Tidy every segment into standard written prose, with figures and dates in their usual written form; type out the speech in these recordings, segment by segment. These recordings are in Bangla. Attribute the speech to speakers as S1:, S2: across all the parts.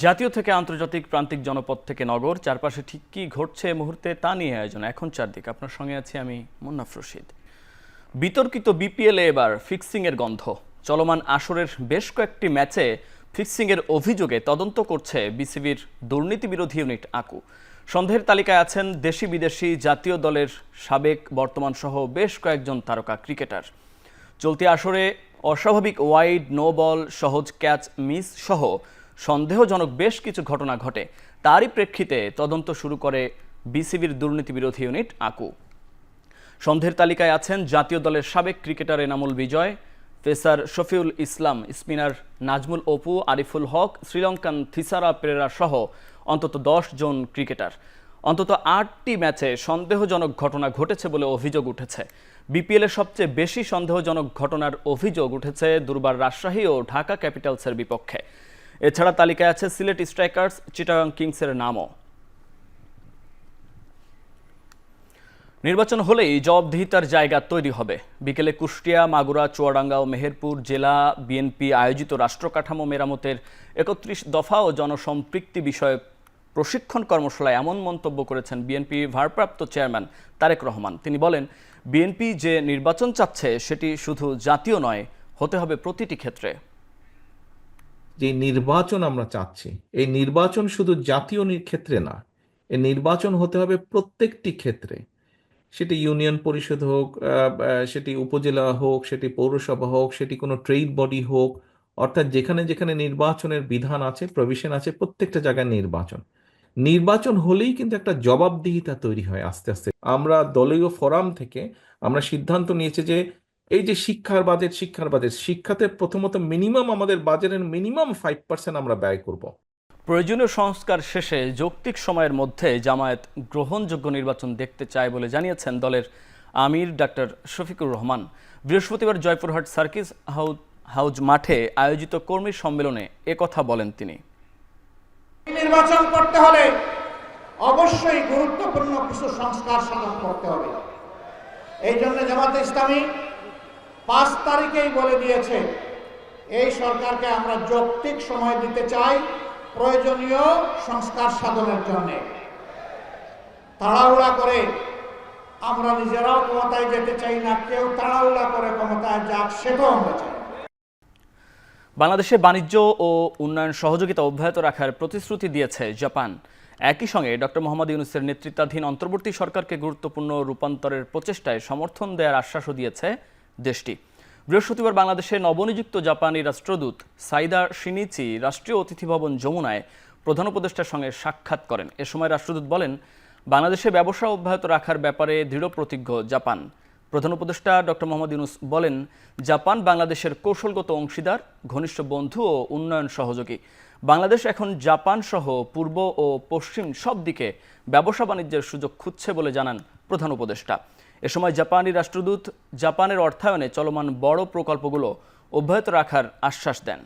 S1: জাতীয় থেকে আন্তর্জাতিক, প্রান্তিক জনপদ থেকে নগর, চারপাশে ঠিক কী ঘটছে এই মুহূর্তে তা নিয়ে আয়োজন এখন চারদিক। আপনার সঙ্গে আছি আমি মুন্নাফ রশিদ। বিতর্কিত বিপিএলে এবার ফিক্সিংয়ের গন্ধ। চলমান আসরের বেশ কয়েকটি ম্যাচে ফিক্সিংয়ের অভিযোগে তদন্ত করছে বিসিবির দুর্নীতি বিরোধী ইউনিট আকু। সন্দেহের তালিকায় আছেন দেশি বিদেশি, জাতীয় দলের সাবেক, বর্তমান সহ বেশ কয়েকজন তারকা ক্রিকেটার। চলতি আসরে অস্বাভাবিক ওয়াইড, নো বল, সহজ ক্যাচ মিস সহ সন্দেহজনক বেশ কিছু ঘটনা ঘটে। তারই প্রেক্ষিতে তদন্ত শুরু করে বিসিবির দুর্নীতি বিরোধী ইউনিট আকু। সন্দেহের তালিকায় আছেন জাতীয় দলের সাবেক ক্রিকেটার এনামুল বিজয়, পেসার শফিউল ইসলাম, স্পিনার নাজমুল অপু, আরিফুল হক, শ্রীলঙ্কান থিসারা পেরেরা সহ অন্তত 10 জন ক্রিকেটার। অন্তত 8টি ম্যাচে সন্দেহজনক ঘটনা ঘটেছে বলে অভিযোগ উঠেছে। বিপিএলের সবচেয়ে বেশি সন্দেহজনক ঘটনার অভিযোগ উঠেছে দুর্বার রাজশাহী ও ঢাকা ক্যাপিটালসের বিপক্ষে। এছাড়া তালিকায় আছে সিলেট স্ট্রাইকার্স, চিটাগাং কিংসের নামও। নির্বাচন হলেই জবাবদিহিতার জায়গা তৈরি হবে। বিকেলে কুষ্টিয়া, মাগুরা, চুয়াডাঙ্গা ও মেহেরপুর জেলা বিএনপি আয়োজিত রাষ্ট্র কাঠামো মেরামতের 31 দফা ও জনসম্পৃক্তি বিষয়ক প্রশিক্ষণ কর্মশালায় এমন মন্তব্য করেছেন বিএনপি ভারপ্রাপ্ত চেয়ারম্যান তারেক রহমান। তিনি বলেন, বিএনপি যে নির্বাচন চাচ্ছে সেটি শুধু জাতীয় নয়, হতে হবে প্রতিটি ক্ষেত্রে।
S2: যে নির্বাচন আমরা চাচ্ছি, এই নির্বাচন শুধু জাতীয় ক্ষেত্রে না, এই নির্বাচন হতে হবে প্রত্যেকটি ক্ষেত্রে। সেটি ইউনিয়ন পরিষদ হোক, সেটি উপজেলা হোক, সেটি পৌরসভা হোক, সেটি কোনো ট্রেড বডি হোক, অর্থাৎ যেখানে যেখানে নির্বাচনের বিধান আছে, প্রভিশন আছে, প্রত্যেকটা জায়গায় নির্বাচন হলেই কিন্তু একটা জবাবদিহিতা তৈরি হয়। আস্তে আস্তে আমরা দলীয় ফোরাম থেকে আমরা সিদ্ধান্ত নিয়েছি যে এই যে শিক্ষাতে প্রথমত মিনিমাম আমাদের বাজেটের মিনিমাম 5% আমরা ব্যয় করব।
S1: প্রয়োজনীয় সংস্কার শেষে যৌক্তিক সময়ের মধ্যে জামায়াত গ্রহণযোগ্য নির্বাচন দেখতে চায় বলে জানিয়েছেন দলের আমির ডাক্তার শফিকুর রহমান। বৃহস্পতিবার জয়পুরহাট সার্কিস হাউজ মাঠে আয়োজিত কর্মী সম্মেলনে একথা বলেন তিনি।
S3: নির্বাচন করতে হলে অবশ্যই গুরুত্বপূর্ণ কিছু সংস্কার সাধন করতে হবে। এই জন্য জামায়াতে ইসলামী 5 তারিখেই বলে দিয়েছে, এই সরকারকে আমরা যৌক্তিক সময় দিতে চাই প্রয়োজনীয় সংস্কার সাধনের জন্য। তাড়াহুড়া করে আমরা নিজেরাও ক্ষমতায় যেতে চাই না, কেউ তাড়াহুড়া করে ক্ষমতায় যাক সেটাও আমরা চাই।
S1: বাংলাদেশে বাণিজ্য ও উন্নয়ন সহযোগিতা অব্যাহত রাখার প্রতিশ্রুতি দিয়েছে জাপান। একই সঙ্গে ডক্টর মোহাম্মদ ইউনূসের নেতৃত্বাধীন অন্তর্বর্তী সরকারকে গুরুত্বপূর্ণ রূপান্তরের প্রচেষ্টায় সমর্থন দেওয়ার আশ্বাসও দিয়েছে দেশটি। বৃহস্পতিবার বাংলাদেশে নবনিযুক্ত জাপানি রাষ্ট্রদূত সাইদা শিনিচি রাষ্ট্রীয় অতিথি ভবন যমুনায় প্রধান উপদেষ্টার সঙ্গে সাক্ষাৎ করেন। এ সময় রাষ্ট্রদূত বলেন, বাংলাদেশে ব্যবসা অব্যাহত রাখার ব্যাপারে দৃঢ় প্রতিজ্ঞ জাপান। প্রধান উপদেষ্টা ডক্টর মোহাম্মদ ইউনূস বলেন, জাপান বাংলাদেশের কৌশলগত অংশীদার, ঘনিষ্ঠ বন্ধু ও উন্নয়ন সহযোগী। বাংলাদেশ এখন জাপান সহ পূর্ব ও পশ্চিম সব দিকে ব্যবসা বাণিজ্যের সুযোগ খুঁজছে বলে জানান প্রধান উপদেষ্টা। এ সময় জাপানি রাষ্ট্রদূত জাপানের অর্থায়নে চলমান বড় প্রকল্পগুলো অব্যাহত রাখার আশ্বাস দেন।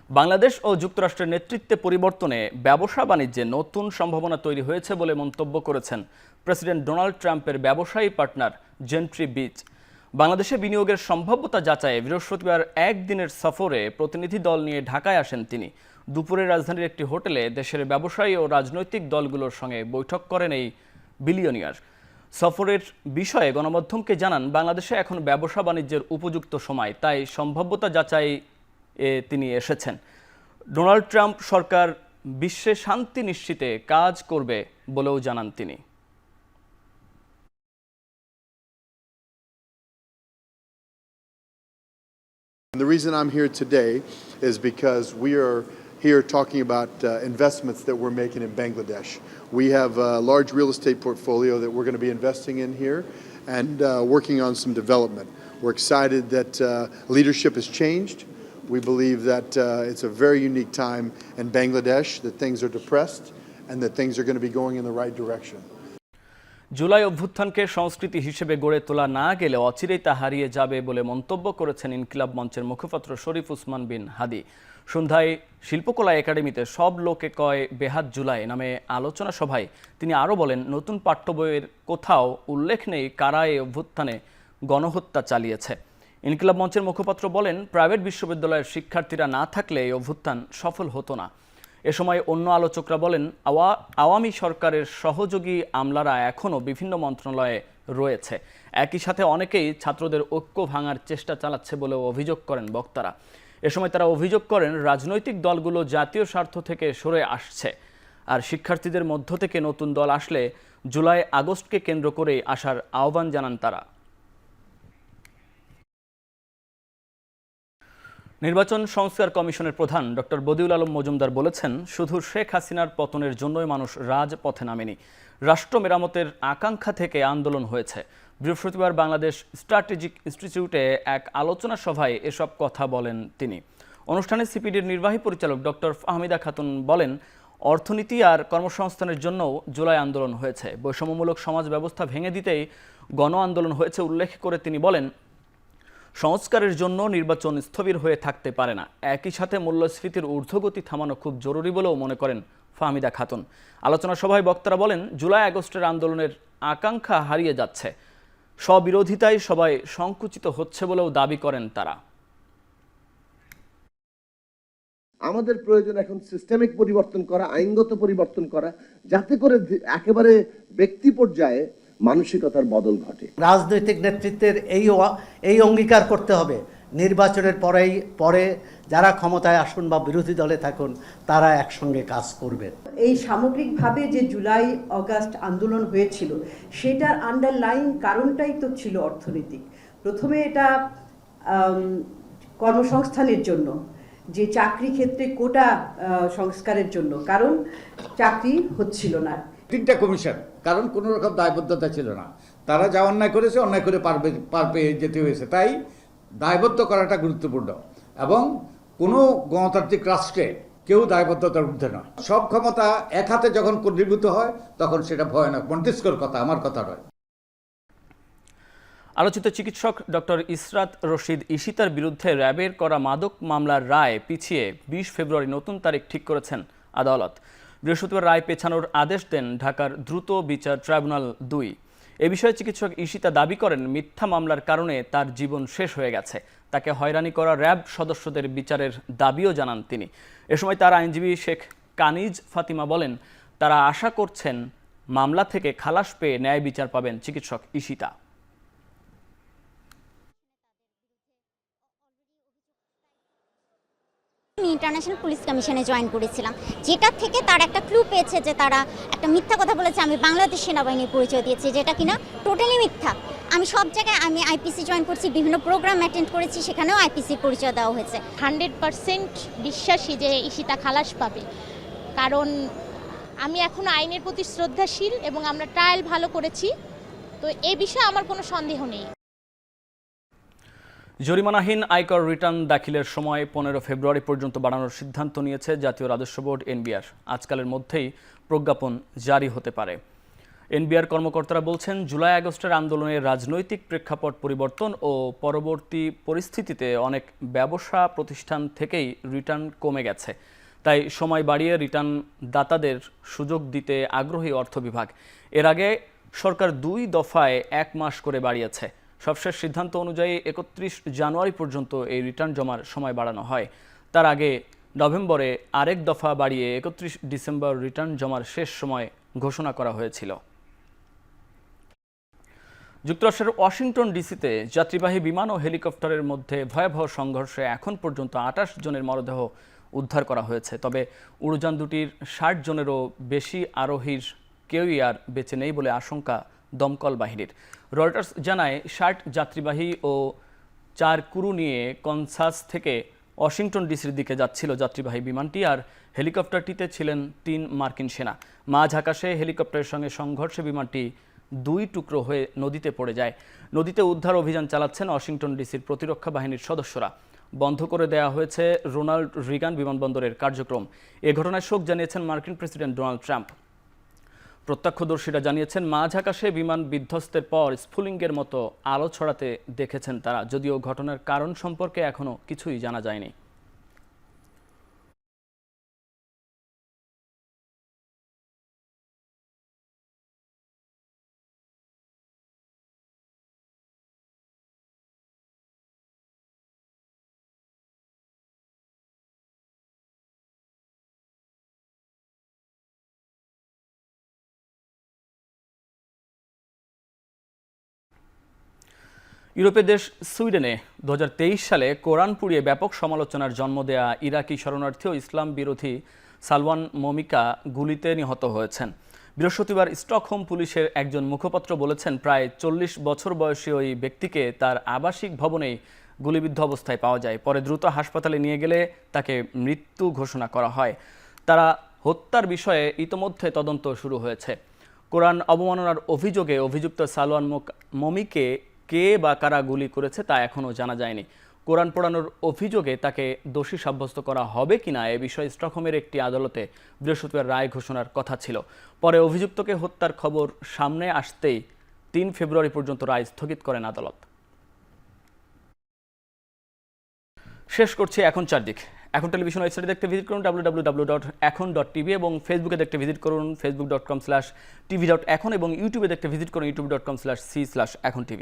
S1: বাংলাদেশ ও যুক্তরাষ্ট্রের নেতৃত্বে পরিবর্তনে ব্যবসা বাণিজ্যে নতুন সম্ভাবনা তৈরি হয়েছে বলে মন্তব্য করেছেন প্রেসিডেন্ট ডোনাল্ড ট্রাম্পের ব্যবসায়ী পার্টনার জেন্ট্রি বিচ। বাংলাদেশে বিনিয়োগের সম্ভাব্যতা যাচাইয়ে বৃহস্পতিবার একদিনের সফরে প্রতিনিধি দল নিয়ে ঢাকায় আসেন তিনি। দুপুরে রাজধানীর একটি হোটেলে দেশের ব্যবসায়ী ও রাজনৈতিক দলগুলোর সঙ্গে বৈঠক করেন এই বিলিয়নিয়ার। সফরের বিষয়ে গণমাধ্যমকে জানান, বাংলাদেশে এখন ব্যবসা বাণিজ্যের উপযুক্ত সময়, তাই সম্ভাব্যতা যাচাই তিনি এসেছেন। ডোনাল্ড ট্রাম্প সরকার বিশ্বে শান্তি নিশ্চিতে কাজ করবে বলেও জানান তিনি।
S4: The reason I'm here today is because we are here talking about investments that we're making in Bangladesh. We have a large real estate portfolio that we're going to be investing in here and working on some development. We're excited that leadership has changed. We believe that it's a very unique time in Bangladesh, that things are depressed and that things are going to be going in the right direction.
S1: July অভ্যুত্থানকে সংস্কৃতি হিসেবে গড়ে তোলা না গেলে অচিরেই তা হারিয়ে যাবে বলে মন্তব্য করেছেন ইনকিলাব মঞ্চের মুখপাত্র শরীফ উসমান বিন হাদি। সন্ধ্যায় শিল্পকলা একাডেমিতে সব লোকে কয় বেহাত জুলাই নামে আলোচনা সভায় তিনি আরও বলেন, নতুন পাঠ্য বইয়ের কোথাও উল্লেখ নেই কারা এই অভ্যুত্থানে গণহত্যা চালিয়েছে। ইনকিলাব মঞ্চের মুখপাত্র বলেন, প্রাইভেট বিশ্ববিদ্যালয়ের শিক্ষার্থীরা না থাকলে এই অভ্যুত্থান সফল হতো না। এ সময় অন্য আলোচকরা বলেন, আওয়ামী সরকারের সহযোগী আমলারা এখনও বিভিন্ন মন্ত্রণালয়ে রয়েছে। একই সাথে অনেকেই ছাত্রদের ঐক্য ভাঙার চেষ্টা চালাচ্ছে বলেও অভিযোগ করেন বক্তারা। এ সময় তারা অভিযোগ করেন, রাজনৈতিক দলগুলো জাতীয় স্বার্থ থেকে সরে আসছে, আর শিক্ষার্থীদের মধ্য থেকে নতুন দল আসলে জুলাই আগস্টকে কেন্দ্র করে আসার আহ্বান জানান তারা। নির্বাচন সংস্কার কমিশনের প্রধান ডক্টর বদিউল আলম মজুমদার বলেছেন, শুধু শেখ হাসিনার পতনের জন্যই মানুষ রাজপথে নামেনি, রাষ্ট্র মেরামতের আকাঙ্ক্ষা থেকে আন্দোলন হয়েছে। বৃহস্পতিবার বাংলাদেশ স্ট্র্যাটেজিক ইনস্টিটিউটে এক আলোচনা সভায় এসব কথা বলেন তিনি। অনুষ্ঠানে সিপিডির নির্বাহী পরিচালক ডক্টর ফাহমিদা খাতুন বলেন, অর্থনীতি আর কর্মসংস্থানের জন্যও জুলাই আন্দোলন হয়েছে। বৈষম্যমূলক সমাজ ব্যবস্থা ভেঙে দিতেই গণ আন্দোলন হয়েছে উল্লেখ করে তিনি বলেন, সংস্কারের জন্য নির্বাচন স্থবির হয়ে থাকতে পারে না। একই সাথে মূল্যস্ফীতির ঊর্ধ্বগতি থামানো খুব জরুরি বলেও মনে করেন ফাহমিদা খাতুন। আলোচনা সভায় বক্তারা বলেন, জুলাই আগস্টের আন্দোলনের আকাঙ্ক্ষা হারিয়ে যাচ্ছে, স্ববিরোধিতায় সবাই সংকুচিত হচ্ছে বলেও দাবি করেন তারা।
S5: আমাদের প্রয়োজন এখন সিস্টেমিক পরিবর্তন করা, আইনগত পরিবর্তন করা, যাতে করে একেবারে ব্যক্তি পর্যায়ে মানসিকতার বদল ঘটে।
S6: রাজনৈতিক নেতৃত্বের এই অঙ্গীকার করতে হবে, নির্বাচনের পরে যারা ক্ষমতায় আসুন বা বিরোধী দলে থাকুন, তারা একসঙ্গে কাজ করবেন।
S7: এই সামগ্রিকভাবে যে জুলাই অগাস্ট আন্দোলন হয়েছিল, সেটার আন্ডারলাইন কারণটাই তো ছিল অর্থনৈতিক। প্রথমে এটা কর্মসংস্থানের জন্য, যে চাকরি ক্ষেত্রে কোটা সংস্কারের জন্য, কারণ চাকরি হচ্ছিল না।
S8: তিনটা কমিশন, কারণ কোনো রকম দায়বদ্ধতা ছিল না, তারা যা অন্যায় করেছে অন্যায় করে পার পেয়ে যেতে হয়েছে। তাই দায়বদ্ধ করাটা গুরুত্বপূর্ণ, এবং কোনো গণতান্ত্রিক রাষ্ট্রে কেউ দায়বদ্ধতার ঊর্ধ্বে নয়। সব ক্ষমতা এক হাতে যখন কেন্দ্রীভূত হয় তখন সেটা ভয়ানক, মন্তেস্কর কথা, আমার কথা নয়।
S1: আলোচিত চিকিৎসক ডক্টর ইসরাত রশিদ ঈশিতার বিরুদ্ধে র্যাবের করা মাদক মামলার রায় পিছিয়ে 20 ফেব্রুয়ারি নতুন তারিখ ঠিক করেছেন আদালত। বৃহস্পতিবার রায় পেছানোর আদেশ দেন ঢাকার দ্রুত বিচার ট্রাইব্যুনাল 2। এ বিষয়ে চিকিৎসক ঈশিতা দাবি করেন, মিথ্যা মামলার কারণে তার জীবন শেষ হয়ে গেছে। তাকে হয়রানি করা র্যাব সদস্যদের বিচারের দাবিও জানান তিনি। এ সময় তার আইনজীবী শেখ কানিজ ফাতিমা বলেন, তারা আশা করছেন মামলা থেকে খালাস পেয়ে ন্যায় বিচার পাবেন চিকিৎসক ঈশিতা।
S9: ইন্টারন্যাশনাল পুলিশ কমিশনে জয়েন করেছিলাম, যেটা থেকে তার একটা ক্লু পেয়েছে যে তারা একটা মিথ্যা কথা বলেছে, আমি বাংলাদেশ সেনাবাহিনীর পরিচয় দিয়েছি, যেটা কিনা টোটালি মিথ্যা। আমি সব জায়গায় আইপিসি জয়েন করছি, বিভিন্ন প্রোগ্রাম অ্যাটেন্ড করেছি, সেখানেও আইপিসির পরিচয় দেওয়া হয়েছে।
S10: 100% বিশ্বাসী যে ঈশিতা খালাস পাবে, কারণ আমি এখনো আইনের প্রতি শ্রদ্ধাশীল এবং আমরা ট্রায়াল ভালো করেছি, তো এই বিষয়ে আমার কোনো সন্দেহ নেই।
S1: জরিমানাহীন আয়কর রিটার্ন দাখিলের সময় 15 ফেব্রুয়ারি পর্যন্ত বাড়ানোর সিদ্ধান্ত নিয়েছে জাতীয় রাজস্ব বোর্ড এনবিআর। আজকালের মধ্যেই প্রজ্ঞাপন জারি হতে পারে। এনবিআর কর্মকর্তারা বলছেন, জুলাই আগস্টের আন্দোলনের রাজনৈতিক প্রেক্ষাপট পরিবর্তন ও পরবর্তী পরিস্থিতিতে অনেক ব্যবসা প্রতিষ্ঠান থেকেই রিটার্ন কমে গেছে। তাই সময় বাড়িয়ে রিটার্ন দাতাদের সুযোগ দিতে আগ্রহী অর্থ বিভাগ। এর আগে সরকার 2 দফায় 1 মাস করে বাড়িয়েছে। সবশেষ সিদ্ধান্ত অনুযায়ী 31 জানুয়ারি পর্যন্ত এই রিটার্ন জমার সময় বাড়ানো হয়। তার আগে নভেম্বরে আরেক দফা বাড়িয়ে 31 ডিসেম্বর রিটার্ন জমার শেষ সময় ঘোষণা করা হয়েছিল। যুক্তরাষ্ট্রের ওয়াশিংটন ডিসিতে যাত্রীবাহী বিমান ও হেলিকপ্টারের মধ্যে ভয়াবহ সংঘর্ষে এখন পর্যন্ত 28 জনের মরদেহ উদ্ধার করা হয়েছে। তবে উড়োযান দুটির 60 জনেরও বেশি আরোহীর কেউই আর বেঁচে নেই বলে আশঙ্কা দমকল বাহিনীর। রয়টার্স জানায়, 60 যাত্রীবাহী ও 4 ক্রু নিয়ে কনসাস থেকে ওয়াশিংটন ডিসির দিকে যাচ্ছিল যাত্রীবাহী বিমানটি, আর হেলিকপ্টারটিতে ছিলেন 3 মার্কিন সেনা। মাঝ আকাশে হেলিকপ্টারের সঙ্গে সংঘর্ষে বিমানটি 2 টুকরো হয়ে নদীতে পড়ে যায়। নদীতে উদ্ধার অভিযান চালাচ্ছেন ওয়াশিংটন ডিসির প্রতিরক্ষা বাহিনীর সদস্যরা। বন্ধ করে দেওয়া হয়েছে রোনাল্ড রিগান বিমানবন্দরের কার্যক্রম। এ ঘটনায় শোক জানিয়েছেন মার্কিন প্রেসিডেন্ট ডোনাল্ড ট্রাম্প। প্রত্যক্ষদর্শীরা জানিয়েছেন, মাঝ আকাশে বিমান বিধ্বস্তের পর স্ফুলিঙ্গের মতো আলো ছড়াতে দেখেছেন তারা, যদিও ঘটনার কারণ সম্পর্কে এখনও কিছুই জানা যায়নি। ইউরোপের দেশ সুইডেনে 2023 সালে কোরআন পুড়িয়ে ব্যাপক সমালোচনার জন্ম দেয়া ইরাকি শরণার্থী ও ইসলাম বিরোধী সালওয়ান মমিকা গুলিতে নিহত হয়েছেন। বৃহস্পতিবার স্টকহোম পুলিশের একজন মুখপাত্র বলেছেন, প্রায় 40 বছর বয়সী ওই ব্যক্তিকে তার আবাসিক ভবনেই গুলিবিদ্ধ অবস্থায় পাওয়া যায়। পরে দ্রুত হাসপাতালে নিয়ে গেলে তাকে মৃত্যু ঘোষণা করা হয়। তারা হত্যার বিষয়ে ইতোমধ্যে তদন্ত শুরু হয়েছে। কোরআন অবমাননার অভিযোগে অভিযুক্ত সালওয়ান মমিকে কে বা কারা গুলি করেছে তা এখনও জানা যায়নি। কোরআন পোড়ানোর অভিযোগে তাকে দোষী সাব্যস্ত করা হবে কিনা এ বিষয়ে স্টকহোমের একটি আদালতে বৃহস্পতিবার রায় ঘোষণার কথা ছিল। পরে অভিযুক্তকে হত্যার খবর সামনে আসতেই 3 ফেব্রুয়ারি পর্যন্ত রায় স্থগিত করেন আদালত। শেষ করছি এখন চারদিক। এখন টেলিভিশন ওয়েবসাইটে দেখতে ভিজিট করুন www.ekhon.tv এবং ফেসবুকে দেখতে ভিজিট করুন facebook.com/tv.ekhon এবং ইউটিউবে দেখতে ভিজিট করুন youtube.com/c/ekhon tv।